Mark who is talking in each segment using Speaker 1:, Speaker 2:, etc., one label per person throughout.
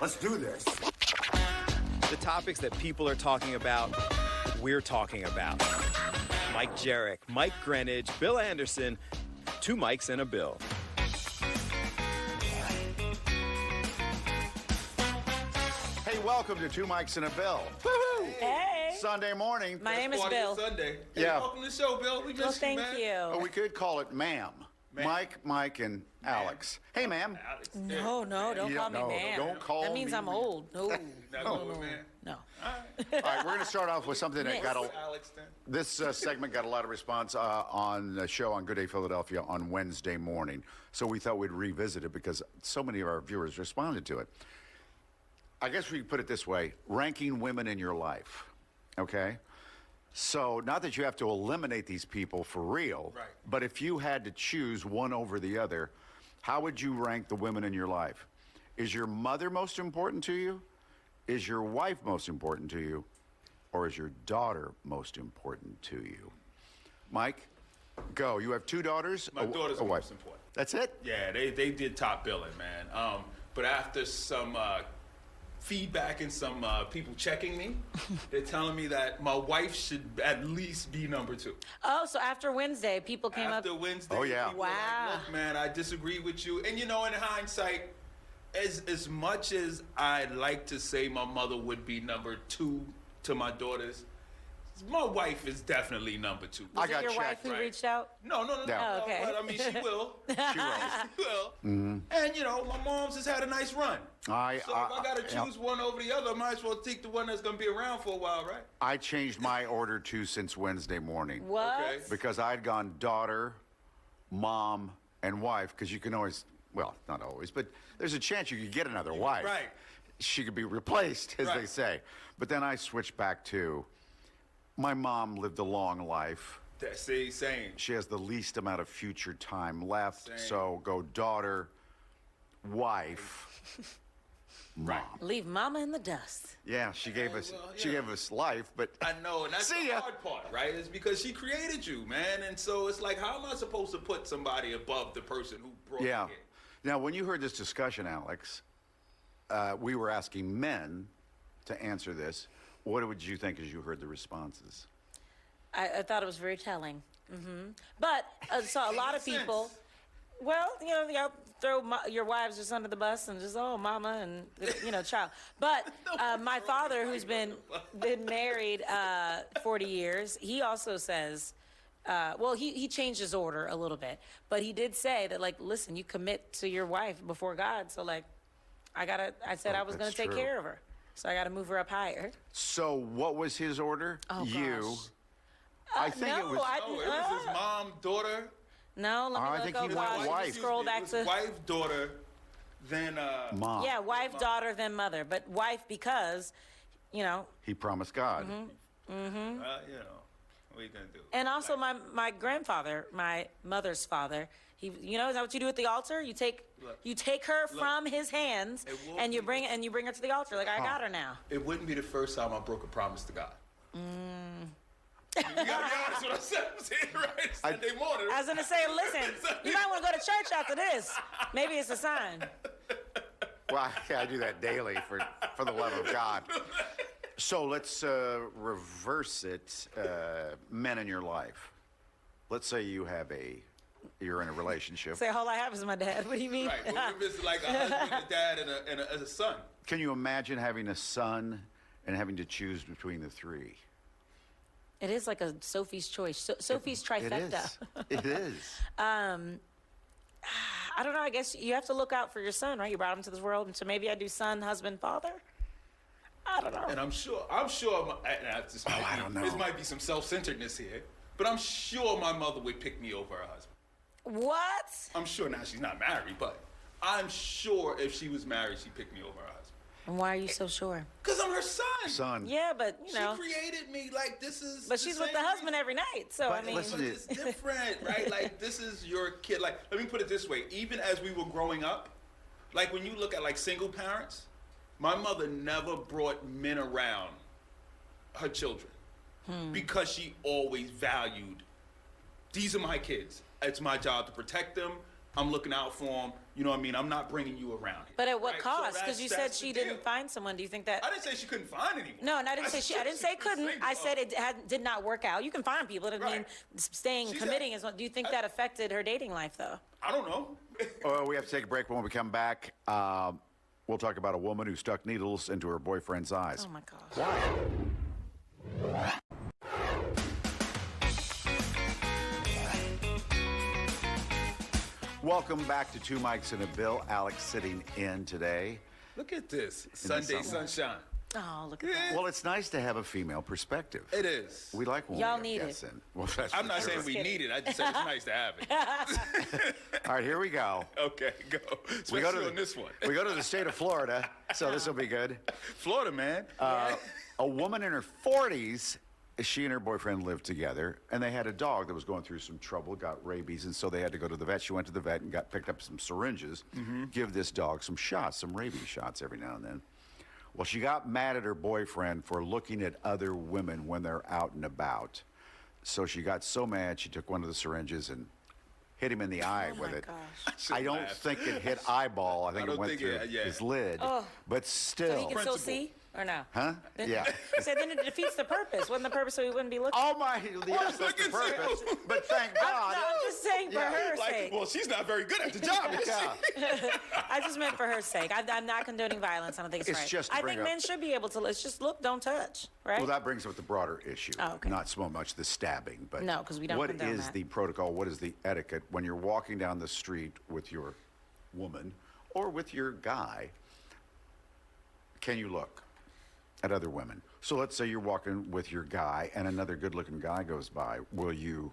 Speaker 1: Let's do this.
Speaker 2: The topics that people are talking about, we're talking about. Mike Jerrick, Mike Greenidge, Bill Anderson, two Mikes and a Bill.
Speaker 1: Hey, welcome to Two Mikes and a Bill. Woo-hoo!
Speaker 3: Hey.
Speaker 1: Sunday morning.
Speaker 3: My name is Bill.
Speaker 4: Sunday. Hey,
Speaker 1: Yeah.
Speaker 4: welcome to the show, Bill. We missed
Speaker 3: Well,
Speaker 4: you,
Speaker 3: thank
Speaker 4: man.
Speaker 3: you.
Speaker 1: Oh, we could call it ma'am.
Speaker 4: Ma'am.
Speaker 1: Mike, and Alex. Hey, ma'am.
Speaker 4: Alex.
Speaker 3: No, don't
Speaker 1: You
Speaker 3: call
Speaker 1: don't-
Speaker 3: me
Speaker 1: no,
Speaker 3: ma'am.
Speaker 1: don't call
Speaker 3: That means
Speaker 1: me
Speaker 3: I'm
Speaker 1: ma'am.
Speaker 3: old. No.
Speaker 4: Man.
Speaker 3: No.
Speaker 1: All right, we're going to start off with something that
Speaker 3: Miss.
Speaker 1: got a...
Speaker 4: Alex, then.
Speaker 1: This segment got a lot of response on the show on Good Day Philadelphia on Wednesday morning. So we thought we'd revisit it because so many of our viewers responded to it. I guess we could put it this way, ranking women in your life, okay? So not that you have to eliminate these people for real,
Speaker 4: Right.
Speaker 1: but if you had to choose one over the other, how would you rank the women in your life? Is your mother most important to you? Is your wife most important to you? Or is your daughter most important to you? Mike, go. You have two daughters?
Speaker 4: My daughter's
Speaker 1: a
Speaker 4: the
Speaker 1: wife.
Speaker 4: most important.
Speaker 1: That's it?
Speaker 4: Yeah, they did top billing, man. But after some feedback and some people checking me, they're telling me that my wife should at least be number 2.
Speaker 3: Oh, so after Wednesday, people came
Speaker 4: After
Speaker 3: up.
Speaker 4: Wednesday,
Speaker 1: Oh, yeah.
Speaker 4: people were like,
Speaker 3: Wow.
Speaker 4: look, man, I disagree with you. And, in hindsight, as much as I'd like to say my mother would be number 2 to my daughters, my wife is definitely number 2.
Speaker 1: I
Speaker 3: Was it
Speaker 1: got
Speaker 3: your wife
Speaker 1: checked,
Speaker 3: who
Speaker 4: right.
Speaker 3: reached out?
Speaker 4: No.
Speaker 1: Yeah.
Speaker 3: Oh, okay.
Speaker 4: But, I mean, she will.
Speaker 1: She will.
Speaker 4: She will. And, my mom's has had a nice run. So if I got to choose one over the other, I might as well take the one that's going to be around for a while, right?
Speaker 1: I changed my order too since Wednesday morning.
Speaker 3: What?
Speaker 4: Okay.
Speaker 1: Because I'd gone daughter, mom, and wife, because you can always, well, not always, but there's a chance you could get another wife.
Speaker 4: Right.
Speaker 1: She could be replaced, as they
Speaker 4: Right.
Speaker 1: say. But then I switched back to, my mom lived a long life.
Speaker 4: That's the same.
Speaker 1: She has the least amount of future time left.
Speaker 4: Same.
Speaker 1: So go daughter, wife, mom.
Speaker 3: Leave mama in the dust.
Speaker 1: Yeah, she gave us
Speaker 4: well,
Speaker 1: she
Speaker 4: yeah.
Speaker 1: gave us life, but
Speaker 4: I know, and that's
Speaker 1: See
Speaker 4: the
Speaker 1: ya.
Speaker 4: hard part, right? Is because she created you, man. And so it's like, how am I supposed to put somebody above the person who brought
Speaker 1: yeah.
Speaker 4: you here?
Speaker 1: Now, when you heard this discussion, Alex, we were asking men to answer this. What would you think as you heard the responses?
Speaker 3: I thought it was very telling. But so a lot of
Speaker 4: Makes
Speaker 3: people,
Speaker 4: sense.
Speaker 3: well, y'all throw your wives just under the bus and just, oh, mama and, child. But my father, who's been married 40 years, he also says, he changed his order a little bit. But he did say that, listen, you commit to your wife before God. So, I said I was going
Speaker 1: that's
Speaker 3: to take
Speaker 1: true.
Speaker 3: care of her. So I got to move her up higher.
Speaker 1: So, what was his order?
Speaker 3: Oh,
Speaker 1: you.
Speaker 3: gosh.
Speaker 1: I think it was.
Speaker 4: Oh, it was his mom, daughter.
Speaker 3: No, let me
Speaker 1: I
Speaker 3: look.
Speaker 1: think
Speaker 3: Oh,
Speaker 1: he went
Speaker 3: gosh,
Speaker 1: wife.
Speaker 3: let me scroll back
Speaker 4: It was
Speaker 3: to.
Speaker 4: wife, daughter, then
Speaker 1: Mom.
Speaker 3: Yeah, wife, daughter, then mother. But wife because,
Speaker 1: He promised God.
Speaker 4: what are you gonna do?
Speaker 3: and also my grandfather, my mother's father, he, is that what you do at the altar? You take her from his hands
Speaker 4: It will
Speaker 3: and you
Speaker 4: be-
Speaker 3: bring her to the altar. Like, I got her now.
Speaker 4: It wouldn't be the first time I broke a promise to God. You gotta be honest with ourselves here, right? Sunday morning.
Speaker 3: I was gonna say, listen, you might want to go to church after this. Maybe it's a sign.
Speaker 1: Well, I do that daily for the love of God. So let's reverse it. Men in your life. Let's say you're in a relationship.
Speaker 3: Say, all I have is my dad. What do you mean?
Speaker 4: Right. Well, if it's like a husband, a dad, and a son.
Speaker 1: Can you imagine having a son and having to choose between the three?
Speaker 3: It is like a Sophie's choice. Sophie's trifecta.
Speaker 1: It is.
Speaker 3: I don't know. I guess you have to look out for your son, right? You brought him to this world, and so maybe I do son, husband, father. I don't know.
Speaker 4: And I'm sure,
Speaker 1: I don't know.
Speaker 4: This might be some self-centeredness here, but I'm sure my mother would pick me over her husband.
Speaker 3: What?
Speaker 4: I'm sure now she's not married, but I'm sure if she was married, she'd pick me over her husband.
Speaker 3: And why are you so sure?
Speaker 4: Because I'm her son.
Speaker 1: Son.
Speaker 3: Yeah, but
Speaker 4: She created me like this is.
Speaker 3: But she's with the husband every night, so
Speaker 1: But
Speaker 3: I mean.
Speaker 1: listen,
Speaker 4: But it's different, right? Like, this is your kid. Like, let me put it this way. Even as we were growing up, like, when you look at, single parents, my mother never brought men around her children because she always valued, these are my kids. It's my job to protect them. I'm looking out for them. You know what I mean? I'm not bringing you around here.
Speaker 3: But at what
Speaker 4: right?
Speaker 3: cost?
Speaker 4: So
Speaker 3: Because you
Speaker 4: that's
Speaker 3: said
Speaker 4: the
Speaker 3: she
Speaker 4: deal.
Speaker 3: didn't find someone. Do you think that?
Speaker 4: I didn't say she couldn't find anyone.
Speaker 3: No, and I didn't say I didn't say couldn't.
Speaker 4: single.
Speaker 3: I said it did not work out. You can find people. It doesn't mean
Speaker 4: Right.
Speaker 3: staying
Speaker 4: She
Speaker 3: committing
Speaker 4: said-
Speaker 3: is what. Do you think that affected her dating life though?
Speaker 4: I don't know.
Speaker 1: Oh, we have to take a break. When we come back, we'll talk about a woman who stuck needles into her boyfriend's eyes.
Speaker 3: Oh my gosh.
Speaker 1: Why? Welcome back to Two Mics and a Bill. Alex sitting in today.
Speaker 4: Look at this. Sunday
Speaker 1: summer.
Speaker 4: sunshine.
Speaker 3: Oh, look at that.
Speaker 1: Well, it's nice to have a female perspective.
Speaker 4: It is.
Speaker 1: We like when
Speaker 3: Y'all
Speaker 1: we
Speaker 3: need
Speaker 1: have
Speaker 3: it.
Speaker 1: guests in. Well, that's
Speaker 4: I'm
Speaker 1: for
Speaker 4: not
Speaker 1: sure.
Speaker 4: saying we need it. I just said it's nice to have it.
Speaker 1: All right, here we go.
Speaker 4: Okay, go. Especially
Speaker 1: We go to
Speaker 4: on this one.
Speaker 1: We go to the state of Florida, so this will be good.
Speaker 4: Florida, man.
Speaker 1: A woman in her 40s, she and her boyfriend lived together, and they had a dog that was going through some trouble, got rabies, and so they had to go to the vet. She went to the vet and picked up some syringes, give this dog some shots, some rabies shots every now and then. Well, she got mad at her boyfriend for looking at other women when they're out and about. So she got so mad, she took one of the syringes and hit him in the eye with
Speaker 3: my
Speaker 1: it.
Speaker 3: gosh.
Speaker 1: I don't think it hit eyeball. I think
Speaker 4: don't
Speaker 1: it went
Speaker 4: think
Speaker 1: through
Speaker 4: it- yeah.
Speaker 1: his lid.
Speaker 3: Oh.
Speaker 1: But
Speaker 3: So
Speaker 1: still.
Speaker 3: he can still see or no?
Speaker 1: Huh? Yeah.
Speaker 3: So then it defeats the purpose. Wasn't the purpose so he wouldn't be looking?
Speaker 1: Oh my, yes, that's the
Speaker 4: look at
Speaker 1: purpose. But thank God.
Speaker 3: I'm just saying for
Speaker 1: Yeah.
Speaker 3: her
Speaker 4: Like,
Speaker 3: sake.
Speaker 4: well, she's not very good at the job. is she?
Speaker 1: Yeah.
Speaker 3: I just meant for her sake. I'm not condoning violence. I don't think it's
Speaker 1: It's
Speaker 3: right.
Speaker 1: just to
Speaker 3: I
Speaker 1: bring
Speaker 3: think
Speaker 1: up-
Speaker 3: men should be able to. Let's just look, don't touch, right?
Speaker 1: Well, that brings up the broader issue.
Speaker 3: Oh, okay.
Speaker 1: Not so much the stabbing, but
Speaker 3: No, 'cause we don't
Speaker 1: what
Speaker 3: condone
Speaker 1: is
Speaker 3: that.
Speaker 1: the protocol? What is the etiquette when you're walking down the street with your woman or with your guy? Can you look at other women? So let's say you're walking with your guy and another good-looking guy goes by. Will you?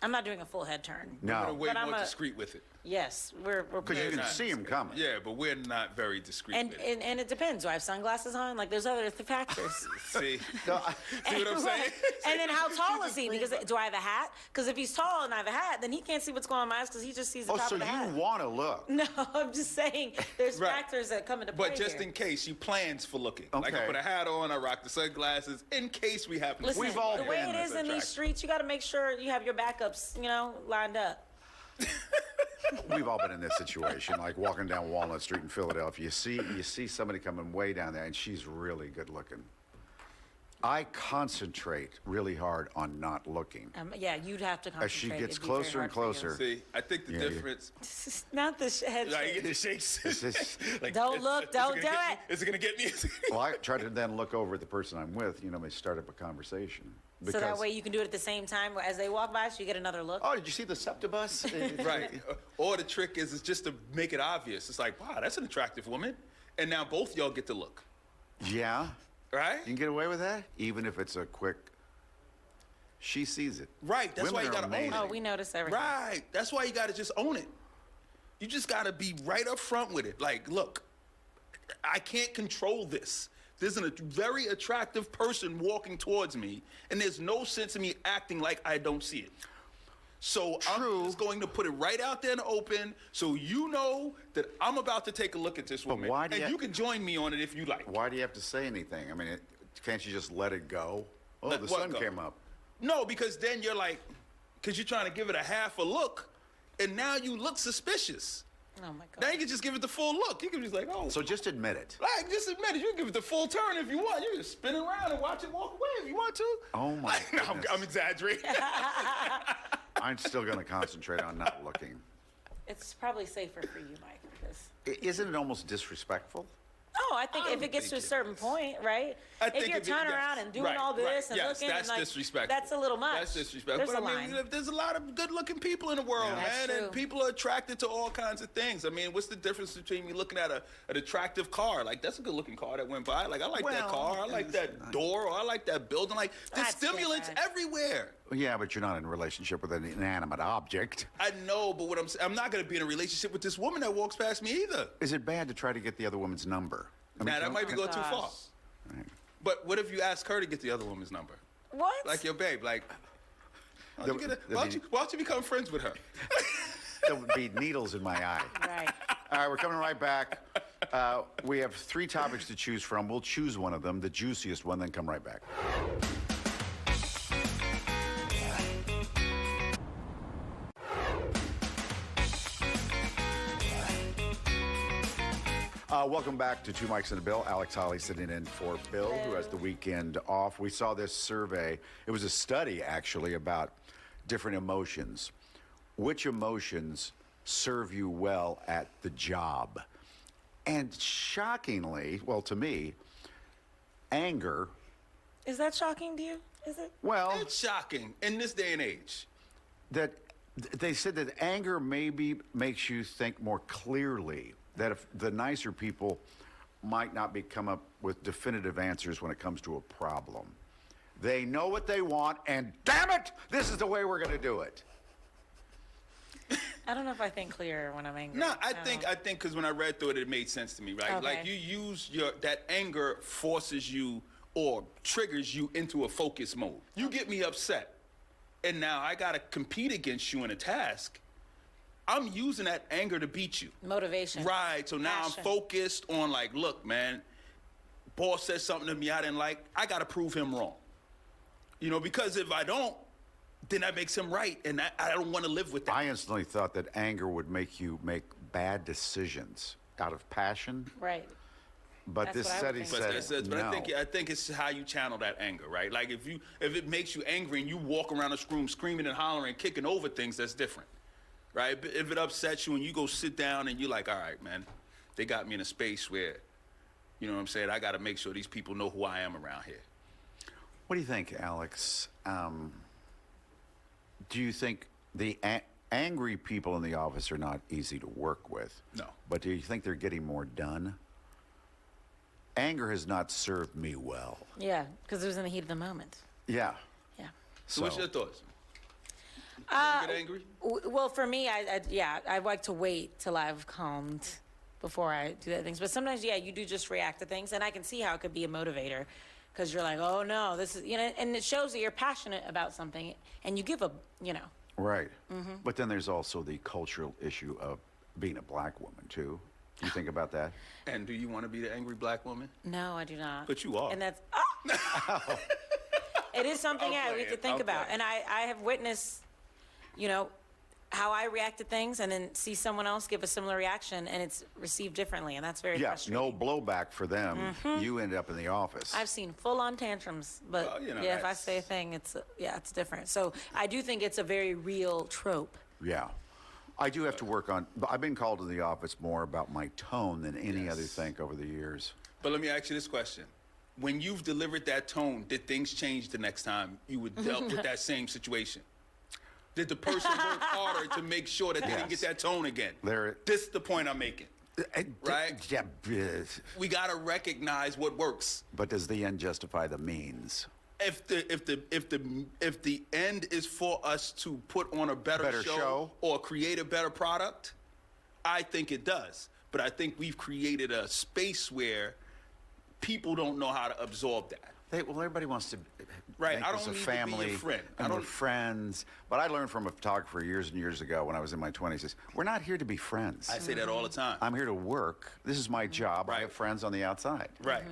Speaker 3: I'm not doing a full head turn.
Speaker 4: We're
Speaker 1: No,
Speaker 4: way
Speaker 3: But I'm
Speaker 4: more
Speaker 3: a-
Speaker 4: discreet with it.
Speaker 3: Yes, we're
Speaker 1: because you can
Speaker 4: not.
Speaker 1: see him coming.
Speaker 4: Yeah, but we're not very discreet
Speaker 3: and,
Speaker 4: with it.
Speaker 3: and it depends. Do I have sunglasses on? Like there's other factors.
Speaker 4: See?
Speaker 1: No,
Speaker 4: See what I'm saying?
Speaker 3: And then how tall is he? Because do I have a hat? Because if he's tall and I have a hat, then he can't see what's going on in my eyes because he just sees the
Speaker 1: oh,
Speaker 3: top
Speaker 1: so
Speaker 3: of the
Speaker 1: you
Speaker 3: hat.
Speaker 1: want to look?
Speaker 3: No, I'm just saying there's
Speaker 4: Right.
Speaker 3: factors that come into play
Speaker 4: But just
Speaker 3: here.
Speaker 4: in case, she plans for looking. Like I
Speaker 1: Okay.
Speaker 4: put a hat on, I rock the sunglasses, in case we happen to
Speaker 3: Listen,
Speaker 4: see
Speaker 1: We've all
Speaker 3: the
Speaker 1: been
Speaker 3: way it
Speaker 1: this
Speaker 3: is in these streets, you got to make sure you have your backups, lined up.
Speaker 1: We've all been in this situation, like walking down Walnut Street in Philadelphia. You see somebody coming way down there, and she's really good looking. I concentrate really hard on not looking.
Speaker 3: Yeah, you'd have to concentrate.
Speaker 1: As she gets
Speaker 3: It'd be very
Speaker 1: closer and
Speaker 3: hard for you.
Speaker 1: closer.
Speaker 4: See, I think the
Speaker 1: Yeah,
Speaker 4: difference.
Speaker 3: Not the head
Speaker 4: Like, you
Speaker 3: shake.
Speaker 4: get the shakes.
Speaker 1: This is-
Speaker 4: Like,
Speaker 3: Don't look, don't
Speaker 4: gonna
Speaker 3: do
Speaker 4: get me?
Speaker 3: it.
Speaker 4: Is it going to get me?
Speaker 1: Well, I try to then look over at the person I'm with, may start up a conversation.
Speaker 3: So that way you can do it at the same time as they walk by, so you get another look.
Speaker 1: Oh, did you see the septibus?
Speaker 4: Right. Or the trick is just to make it obvious. It's like, wow, that's an attractive woman. And now both y'all get to look.
Speaker 1: Yeah.
Speaker 4: Right?
Speaker 1: You can get away with that? Even if it's a quick... She sees it.
Speaker 4: Right, that's why you
Speaker 1: Women are
Speaker 4: gotta own it.
Speaker 1: amazing.
Speaker 3: Oh, we notice everything.
Speaker 4: Right. That's why you got to just own it. You just got to be right up front with it. Like, look, I can't control this. There's a very attractive person walking towards me, and there's no sense in me acting like I don't see it. So
Speaker 1: True.
Speaker 4: I'm just going to put it right out there in the open so you know that I'm about to take a look at this woman.
Speaker 1: why do
Speaker 4: and
Speaker 1: you-
Speaker 4: you can join me on it if you like.
Speaker 1: Why do you have to say anything? I mean, can't you just let it go? Oh,
Speaker 4: Let
Speaker 1: the
Speaker 4: what
Speaker 1: sun
Speaker 4: go?
Speaker 1: came up.
Speaker 4: No, because then you're like, because you're trying to give it a half a look, and now you look suspicious.
Speaker 3: Oh my
Speaker 4: Now
Speaker 3: God.
Speaker 4: you can just give it the full look. You can just like, oh.
Speaker 1: So just admit it.
Speaker 4: Like, just admit it. You can give it the full turn if you want. You can just spin around and watch it walk away if you want to.
Speaker 1: Oh, my
Speaker 4: Like, no,
Speaker 1: goodness.
Speaker 4: I'm exaggerating.
Speaker 1: I'm still going to concentrate on not looking.
Speaker 3: It's probably safer for you, Mike. Because
Speaker 1: Isn't it almost disrespectful?
Speaker 3: no, I think
Speaker 4: I
Speaker 3: if
Speaker 4: don't
Speaker 3: it gets to a
Speaker 4: think it
Speaker 3: certain
Speaker 4: is.
Speaker 3: point, right?
Speaker 4: I
Speaker 3: If
Speaker 4: think
Speaker 3: you're
Speaker 4: if it-
Speaker 3: turning
Speaker 4: yes,
Speaker 3: around and doing
Speaker 4: right,
Speaker 3: all this
Speaker 4: right.
Speaker 3: and
Speaker 4: Yes,
Speaker 3: looking,
Speaker 4: that's
Speaker 3: and like,
Speaker 4: disrespectful.
Speaker 3: that's a little much.
Speaker 4: That's disrespectful.
Speaker 3: There's
Speaker 4: But
Speaker 3: a
Speaker 4: I
Speaker 3: line.
Speaker 4: mean, there's a lot of good-looking people in the world,
Speaker 3: Yeah.
Speaker 4: man,
Speaker 3: That's
Speaker 4: and
Speaker 3: true.
Speaker 4: people are attracted to all kinds of things. I mean, what's the difference between me looking at an attractive car? Like, that's a good-looking car that went by. Like, I like that
Speaker 1: Well,
Speaker 4: car. I like
Speaker 1: it's
Speaker 4: that
Speaker 1: nice.
Speaker 4: door, or I like that building. Like, there's
Speaker 3: That's
Speaker 4: stimulants
Speaker 3: different.
Speaker 4: everywhere.
Speaker 1: Yeah, but you're not in a relationship with an inanimate object.
Speaker 4: I know, but what I'm not going to be in a relationship with this woman that walks past me either.
Speaker 1: Is it bad to try to get the other woman's number? I mean,
Speaker 4: Now, that might be going too far.
Speaker 3: Gosh.
Speaker 1: Right.
Speaker 4: But what if you ask her to get the other woman's number?
Speaker 3: What?
Speaker 4: Like your babe, like, why don't,
Speaker 1: The-
Speaker 4: why don't you become friends with her?
Speaker 1: There would be needles in my eye.
Speaker 3: Right.
Speaker 1: All right, we're coming right back. We have 3 topics to choose from. We'll choose one of them, the juiciest one, then come right back. Welcome back to Two Mics and a Bill. Alex Holley sitting in for Bill, who has the weekend off. We saw this survey. It was a study, actually, about different emotions. Which emotions serve you well at the job? And shockingly, well, to me, anger.
Speaker 3: Is that shocking to you? Is it?
Speaker 1: Well,
Speaker 4: It's shocking in this day and age.
Speaker 1: that they said that anger maybe makes you think more clearly, that if the nicer people might not come up with definitive answers when it comes to a problem. They know what they want, and damn it, this is the way we're going to do it.
Speaker 3: I don't know if I think clearer when I'm angry.
Speaker 4: No, I think because when I read through it, it made sense to me, right?
Speaker 3: Okay.
Speaker 4: Like you use that anger forces you or triggers you into a focus mode. You get me upset, and now I got to compete against you in a task. I'm using that anger to beat you.
Speaker 3: Motivation.
Speaker 4: Right. So now
Speaker 3: Passion.
Speaker 4: I'm focused on like, look, man, boss said something to me I didn't like. I got to prove him wrong. You know, because if I don't, then that makes him right, and I don't want to live with that.
Speaker 1: I instantly thought that anger would make you make bad decisions out of passion,
Speaker 3: Right.
Speaker 1: but
Speaker 3: That's
Speaker 1: this
Speaker 3: what I
Speaker 1: study
Speaker 3: would think.
Speaker 1: said
Speaker 4: But
Speaker 1: no.
Speaker 4: I think it's how you channel that anger, right? Like if it makes you angry and you walk around the room screaming and hollering, kicking over things, that's different, right? But if it upsets you and you go sit down and you're like, all right, man, they got me in a space where, you know what I'm saying, I got to make sure these people know who I am around here.
Speaker 1: What do you think, Alex? Do you think the angry people in the office are not easy to work with?
Speaker 4: No.
Speaker 1: But do you think they're getting more done? Anger has not served me well.
Speaker 3: Yeah, because it was in the heat of the moment.
Speaker 1: Yeah.
Speaker 3: Yeah.
Speaker 4: So what's your thoughts? You get angry?
Speaker 3: Well, for me, I like to wait till I've calmed before I do that things. But sometimes, yeah, you do just react to things, and I can see how it could be a motivator, because you're like, oh no, this is, you know, and it shows that you're passionate about something, and you give a, you know.
Speaker 1: Right. But then there's also the cultural issue of being a black woman, too. You think about that?
Speaker 4: And do you want to be the angry black woman?
Speaker 3: No, I do not.
Speaker 4: But you are.
Speaker 3: And that's, it is something, yeah, we could think about. And I have witnessed, you know, how I react to things, and then see someone else give a similar reaction, and it's received differently, and that's very
Speaker 1: Yes,
Speaker 3: frustrating.
Speaker 1: no blowback for them. You end up in the office.
Speaker 3: I've seen full-on tantrums, but
Speaker 4: Well, you know,
Speaker 3: yeah, if I
Speaker 4: that's-
Speaker 3: say a thing, it's different. So I do think it's a very real trope.
Speaker 1: Yeah. I do have to work on, I've been called to the office more about my tone than any other
Speaker 4: Yes.
Speaker 1: thing over the years.
Speaker 4: But let me ask you this question. When you've delivered that tone, did things change the next time you were dealt with that same situation? Did the person work harder to make sure that they didn't get that tone again? This is the point I'm making. Right?
Speaker 1: Yeah.
Speaker 4: We got to recognize what works.
Speaker 1: But does the end justify the means?
Speaker 4: If the end is for us to put on a better
Speaker 1: show
Speaker 4: or create a better product, I think it does. But I think we've created a space where people don't know how to absorb that.
Speaker 1: Well, everybody wants to
Speaker 4: Right,
Speaker 1: make
Speaker 4: I
Speaker 1: this
Speaker 4: don't
Speaker 1: a
Speaker 4: need to be your
Speaker 1: family,
Speaker 4: friend.
Speaker 1: and we're friends. But I learned from a photographer years and years ago when I was in my 20s, is we're not here to be friends.
Speaker 4: I say that all the time.
Speaker 1: I'm here to work. This is my job. I have friends on the outside.
Speaker 4: Right.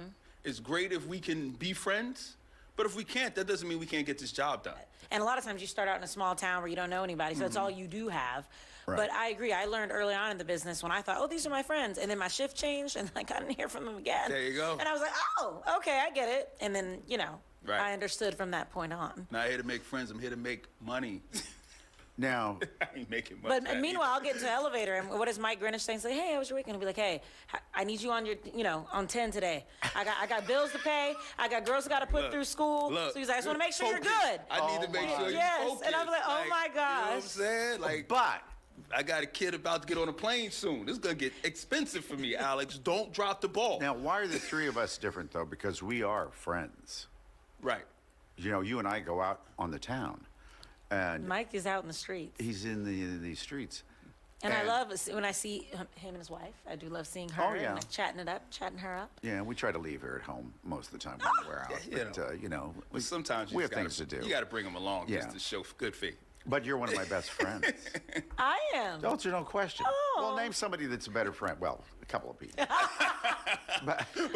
Speaker 4: It's great if we can be friends, but if we can't, that doesn't mean we can't get this job done.
Speaker 3: And a lot of times you start out in a small town where you don't know anybody, so that's all you do have.
Speaker 1: Right.
Speaker 3: But I agree. I learned early on in the business when I thought, oh, these are my friends. And then my shift changed, and I didn't hear from them again.
Speaker 4: There you go.
Speaker 3: And I was like, oh, okay, I get it. And then, you know,
Speaker 4: Right.
Speaker 3: I understood from that point on.
Speaker 4: Not here to make friends. I'm here to make money.
Speaker 1: Now,
Speaker 4: I ain't making money.
Speaker 3: But meanwhile, I'll get into the elevator, and what does Mike Greenidge say? Say, hey, how was your weekend? He'll be like, hey, I need you on your, you know, on 10 today. I got bills to pay. I got girls got to put through school.
Speaker 4: Look,
Speaker 3: so he's like, I just want to make sure
Speaker 4: focus.
Speaker 3: you're good.
Speaker 4: I need to make sure
Speaker 3: Yes,
Speaker 4: you're focused.
Speaker 3: and I'm like, oh my
Speaker 4: You know what I'm
Speaker 3: gosh.
Speaker 4: saying? Like,
Speaker 1: but
Speaker 4: I got a kid about to get on a plane soon. This is going to get expensive for me, Alex. Don't drop the ball.
Speaker 1: now, why are the three of us different, though? Because we are friends.
Speaker 4: Right.
Speaker 1: You know, you and I go out on the town, and
Speaker 3: Mike is out in the streets.
Speaker 1: he's in the streets.
Speaker 3: And I love when I see him and his wife. I do love seeing her
Speaker 1: yeah.
Speaker 3: and chatting her up.
Speaker 1: Yeah, we try to leave her at home most of the time when we're out.
Speaker 4: Yeah,
Speaker 1: But, you know,
Speaker 4: Sometimes
Speaker 1: we
Speaker 4: you
Speaker 1: have things to do.
Speaker 4: You got to bring them along just
Speaker 1: Yeah.
Speaker 4: to show good faith.
Speaker 1: But you're one of my best friends.
Speaker 3: I am.
Speaker 1: Don't you? No question.
Speaker 3: Oh.
Speaker 1: Well, name somebody that's a better friend. Well, a couple of people.
Speaker 4: But you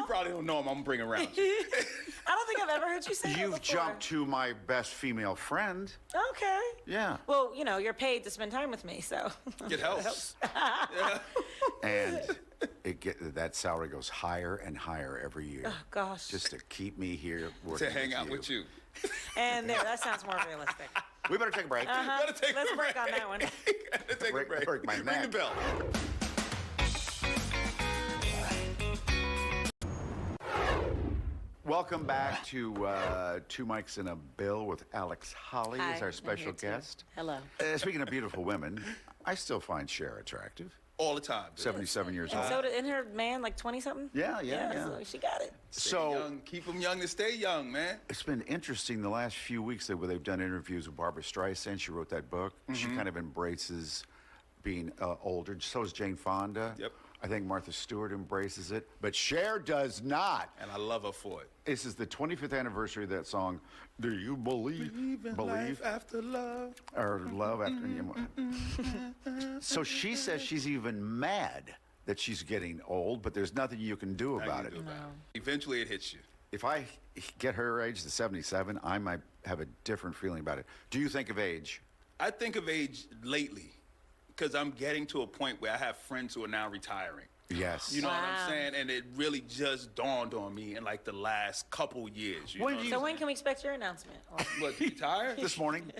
Speaker 4: probably don't know him. I'm bringing around you.
Speaker 3: I don't think I've ever heard you say that
Speaker 1: You've
Speaker 3: before.
Speaker 1: jumped to my best female friend.
Speaker 3: Okay.
Speaker 1: Yeah.
Speaker 3: Well, you know, you're paid to spend time with me, so.
Speaker 4: It helps.
Speaker 1: And that salary goes higher and higher every year.
Speaker 3: Oh, gosh.
Speaker 1: Just to keep me here working
Speaker 4: To hang out with you.
Speaker 3: And there, that sounds more realistic.
Speaker 1: We better take a break.
Speaker 4: Gotta take
Speaker 3: Let's
Speaker 4: a
Speaker 3: break on that one.
Speaker 4: Gotta take a break.
Speaker 1: Break my
Speaker 4: Ring
Speaker 1: neck.
Speaker 4: the bell.
Speaker 1: Welcome back to Two Mics and a Bill with Alex Holley
Speaker 3: Hi,
Speaker 1: as our
Speaker 3: I'm
Speaker 1: special
Speaker 3: here too.
Speaker 1: guest.
Speaker 3: Hello.
Speaker 1: Speaking of beautiful women, I still find Cher attractive.
Speaker 4: All the time.
Speaker 1: 77 years
Speaker 3: And
Speaker 1: old.
Speaker 3: so did, isn't her man like 20-something?
Speaker 1: Yeah.
Speaker 3: So she got it.
Speaker 1: So
Speaker 4: Young. Keep them young to stay young, man.
Speaker 1: it's been interesting the last few weeks where they've done interviews with Barbara Streisand. She wrote that book. She kind of embraces being older. So is Jane Fonda.
Speaker 4: Yep.
Speaker 1: I think Martha Stewart embraces it, but Cher does not.
Speaker 4: And I love her for it.
Speaker 1: This is the 25th anniversary of that song. Do you believe
Speaker 4: Life after love.
Speaker 1: or love after? So she says she's even mad that she's getting old, but there's nothing you can do about it.
Speaker 4: Eventually it hits you.
Speaker 1: If I get her age to 77, I might have a different feeling about it. Do you think of age?
Speaker 4: I think of age lately because I'm getting to a point where I have friends who are now retiring.
Speaker 1: Yes.
Speaker 4: You know what
Speaker 3: Wow.
Speaker 4: I'm saying? And it really just dawned on me in like the last couple years. You
Speaker 1: When
Speaker 4: know
Speaker 1: do
Speaker 3: So when can we expect your announcement?
Speaker 4: What, retire?
Speaker 1: This morning.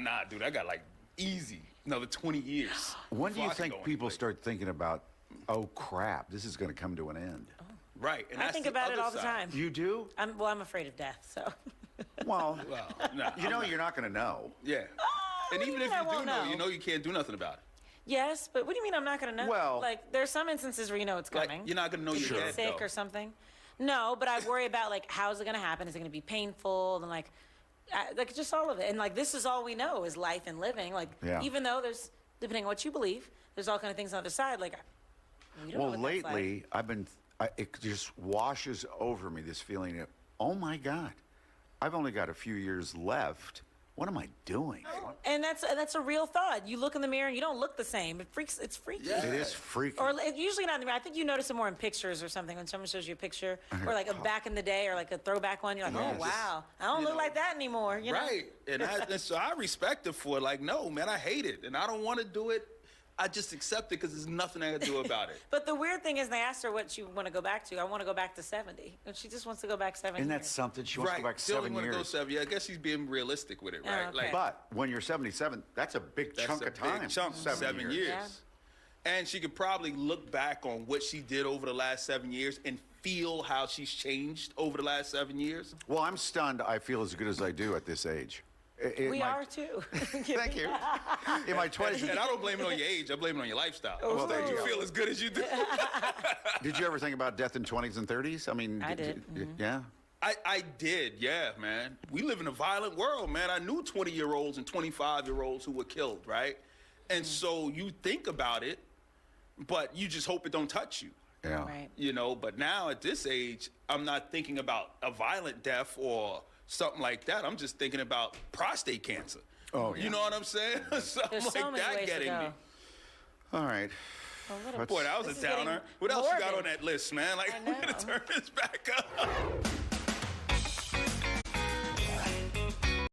Speaker 4: Nah, dude, I got like easy another 20 years.
Speaker 1: When do
Speaker 4: before
Speaker 1: you
Speaker 4: I can
Speaker 1: think
Speaker 4: go
Speaker 1: people
Speaker 4: anywhere.
Speaker 1: start thinking about, oh crap, this is going to come to an end?
Speaker 4: Right. And
Speaker 3: I
Speaker 4: that's
Speaker 3: think
Speaker 4: the
Speaker 3: about it
Speaker 4: other
Speaker 3: all the
Speaker 4: side.
Speaker 3: time.
Speaker 1: You do?
Speaker 3: I'm afraid of death, so.
Speaker 1: Well,
Speaker 4: Well, nah,
Speaker 1: you know you're not going to know.
Speaker 4: Yeah. And
Speaker 3: what do you
Speaker 4: even
Speaker 3: mean
Speaker 4: if
Speaker 3: I
Speaker 4: you do
Speaker 3: won't
Speaker 4: know,
Speaker 3: know?
Speaker 4: you know you can't do nothing about it.
Speaker 3: Yes, but what do you mean I'm not going to know?
Speaker 1: Well-
Speaker 3: like there's some instances where you know it's
Speaker 4: Like,
Speaker 3: coming.
Speaker 4: you're not gonna know
Speaker 3: You
Speaker 4: you're
Speaker 3: get
Speaker 4: dead,
Speaker 3: sick
Speaker 4: though.
Speaker 3: or something. No, but I worry about like how's it going to happen? Is it going to be painful? And like just all of it. And like this is all we know is life and living. Like
Speaker 1: Yeah.
Speaker 3: even though there's depending on what you believe, there's all kind of things on the other side. Like we don't know
Speaker 1: Well,
Speaker 3: what that's like.
Speaker 1: lately, it just washes over me, this feeling of, oh my God, I've only got a few years left. What am I doing?
Speaker 3: And that's a real thought. You look in the mirror and you don't look the same. It's freaky.
Speaker 4: Yeah.
Speaker 1: It is freaky.
Speaker 3: Or usually not in the mirror. I think you notice it more in pictures or something when someone shows you a picture or like a back in the day or like a throwback one. You're like,
Speaker 1: Yes.
Speaker 3: oh wow, I don't
Speaker 4: You
Speaker 3: look
Speaker 4: know,
Speaker 3: like that anymore. You know?
Speaker 4: Right. And so I respect it for it. Like, no, man, I hate it. And I don't want to do it. I just accept it because there's nothing I can do about it.
Speaker 3: But the weird thing is, they asked her what she want to go back to. I want to go back to 70, and she just wants to go back 7
Speaker 1: Isn't that
Speaker 3: years.
Speaker 1: something? She wants to go back
Speaker 4: Still
Speaker 1: 7
Speaker 4: want to go
Speaker 1: years.
Speaker 4: 7. Yeah, I guess she's being realistic with it,
Speaker 3: Oh,
Speaker 4: right?
Speaker 3: okay.
Speaker 4: Like,
Speaker 1: But when you're 77, that's a big
Speaker 4: that's
Speaker 1: chunk
Speaker 4: a
Speaker 1: of time.
Speaker 4: big chunk. 7 years.
Speaker 3: Yeah.
Speaker 4: And she could probably look back on what she did over the last 7 years and feel how she's changed over the last 7 years.
Speaker 1: Well, I'm stunned. I feel as good as I do at this age.
Speaker 3: We are too.
Speaker 1: Thank you. In my 20s.
Speaker 4: And I don't blame it on your age. I blame it on your lifestyle.
Speaker 1: Well, there you go.
Speaker 4: feel as good as you do.
Speaker 1: Did you ever think about death in 20s and 30s? I mean,
Speaker 3: I did.
Speaker 1: Yeah.
Speaker 4: I did, yeah, man. We live in a violent world, man. I knew 20-year-olds and 25-year-olds who were killed, right? And so you think about it, but you just hope it don't touch you.
Speaker 1: Yeah.
Speaker 3: Right.
Speaker 4: You know, but now at this age, I'm not thinking about a violent death or something like that. I'm just thinking about prostate cancer.
Speaker 1: Oh, yeah.
Speaker 4: You know what I'm saying? Something
Speaker 3: There's
Speaker 4: like
Speaker 3: so many
Speaker 4: that
Speaker 3: ways to
Speaker 4: getting
Speaker 3: go.
Speaker 4: me.
Speaker 1: All right.
Speaker 3: Well, what a-
Speaker 1: Let's-
Speaker 4: Boy, that was
Speaker 3: This
Speaker 4: a
Speaker 3: is getting
Speaker 4: downer. What else you got
Speaker 3: morbid.
Speaker 4: on that list, man? Like,
Speaker 3: I
Speaker 4: we're gonna
Speaker 3: know.
Speaker 4: turn this back up.